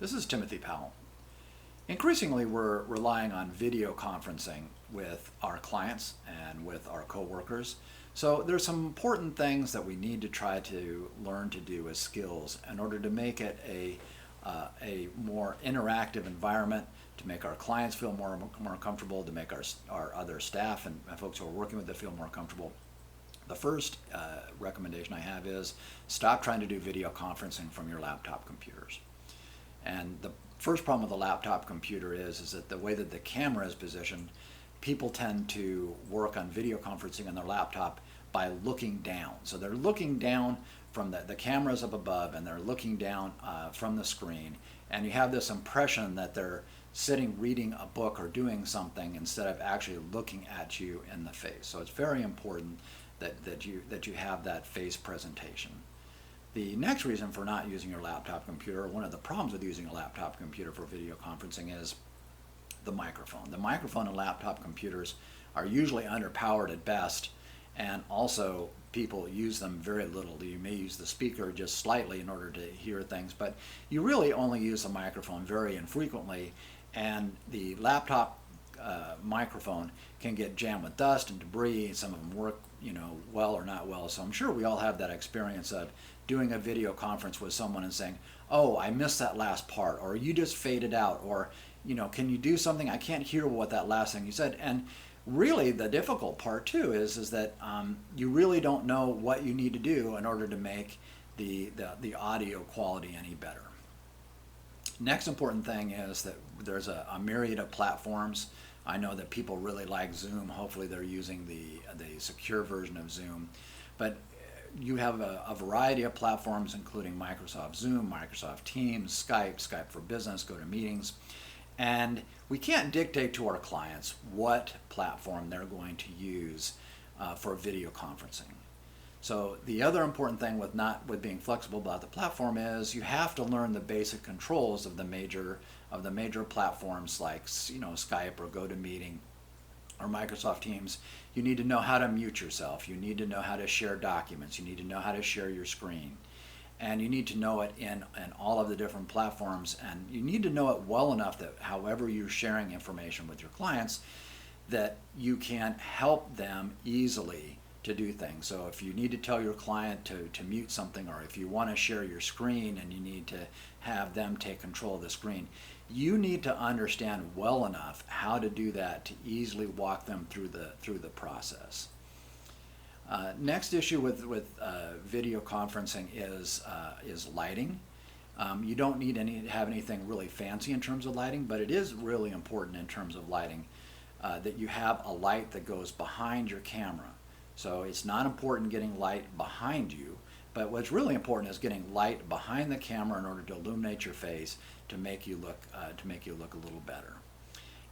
This is Timothy Powell. Increasingly, we're relying on video conferencing with our clients and with our coworkers. So there's some important things that we need to try to learn to do as skills in order to make it a more interactive environment, to make our clients feel more comfortable, to make our other staff and folks who are working with it feel more comfortable. The first recommendation I have is stop trying to do video conferencing from your laptop computers. And the first problem with a laptop computer is that the way that the camera is positioned, people tend to work on video conferencing on their laptop by looking down. So they're looking down from the cameras up above, and they're looking down from the screen, and you have this impression that they're sitting reading a book or doing something instead of actually looking at you in the face. So it's very important that you have that face presentation. The next reason for not using your laptop computer, one of the problems with using a laptop computer for video conferencing, is the microphone. The microphone in laptop computers are usually underpowered at best, and also people use them very little. You may use the speaker just slightly in order to hear things, but you really only use the microphone very infrequently, and the laptop microphone can get jammed with dust and debris. Some of them work well or not well. So I'm sure we all have that experience of doing a video conference with someone and saying, oh, I missed that last part, or you just faded out, or can you do something? I can't hear what that last thing you said. And really the difficult part too is that you really don't know what you need to do in order to make the audio quality any better. Next important thing is that there's a myriad of platforms. I know that people really like Zoom. Hopefully they're using the secure version of Zoom. But you have a variety of platforms, including Microsoft Zoom, Microsoft Teams, Skype for Business, GoToMeetings. And we can't dictate to our clients what platform they're going to use for video conferencing. So the other important thing with being flexible about the platform is you have to learn the basic controls of the major platforms like Skype or GoToMeeting or Microsoft Teams. You need to know how to mute yourself. You need to know how to share documents. You need to know how to share your screen. And you need to know it in all of the different platforms, and you need to know it well enough that however you're sharing information with your clients, that you can help them easily to do things. So if you need to tell your client to mute something, or if you want to share your screen and you need to have them take control of the screen, you need to understand well enough how to do that to easily walk them through the process. Next issue with video conferencing is lighting. You don't need to have anything really fancy in terms of lighting, but it is really important in terms of lighting that you have a light that goes behind your camera. So it's not important getting light behind you, but what's really important is getting light behind the camera in order to illuminate your face to make you look a little better.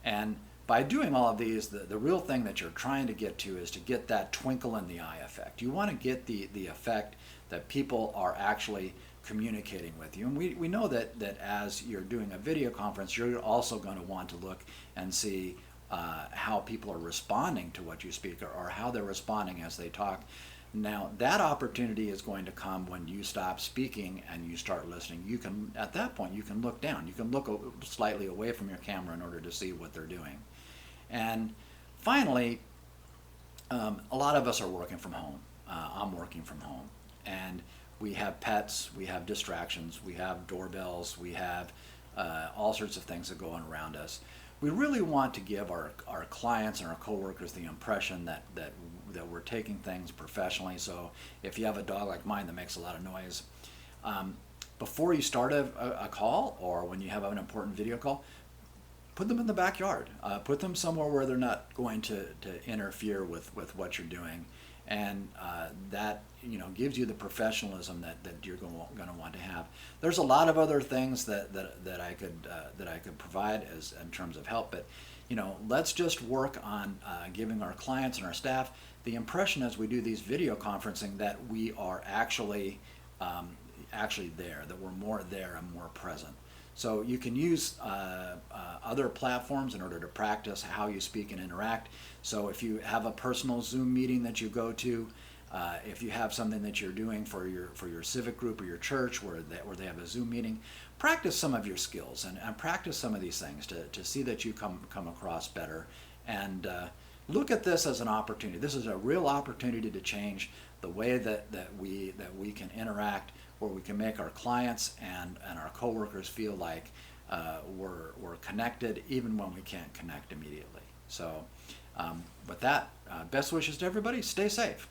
And by doing all of these, the real thing that you're trying to get to is to get that twinkle in the eye effect. You want to get the effect that people are actually communicating with you. And we know that as you're doing a video conference, you're also going to want to look and see how people are responding to what you speak, or how they're responding as they talk. Now, that opportunity is going to come when you stop speaking and you start listening. At that point, you can look down. You can look slightly away from your camera in order to see what they're doing. And finally, a lot of us are working from home. I'm working from home. And we have pets, we have distractions, we have doorbells, we have all sorts of things that go on around us. We really want to give our clients and our coworkers the impression that we're taking things professionally. So if you have a dog like mine that makes a lot of noise, before you start a call, or when you have an important video call, put them in the backyard. Put them somewhere where they're not going to interfere with what you're doing. And that gives you the professionalism that you're going to want to have. There's a lot of other things that I could provide as in terms of help, but let's just work on giving our clients and our staff the impression as we do these video conferencing that we are actually there, that we're more there and more present. So you can use other platforms in order to practice how you speak and interact. So if you have a personal Zoom meeting that you go to, If you have something that you're doing for your civic group or your church where they have a Zoom meeting, practice some of your skills and practice some of these things to see that you come across better. And look at this as an opportunity. This is a real opportunity to change the way that we can interact, where we can make our clients and our coworkers feel like we're connected even when we can't connect immediately. So with that, best wishes to everybody. Stay safe.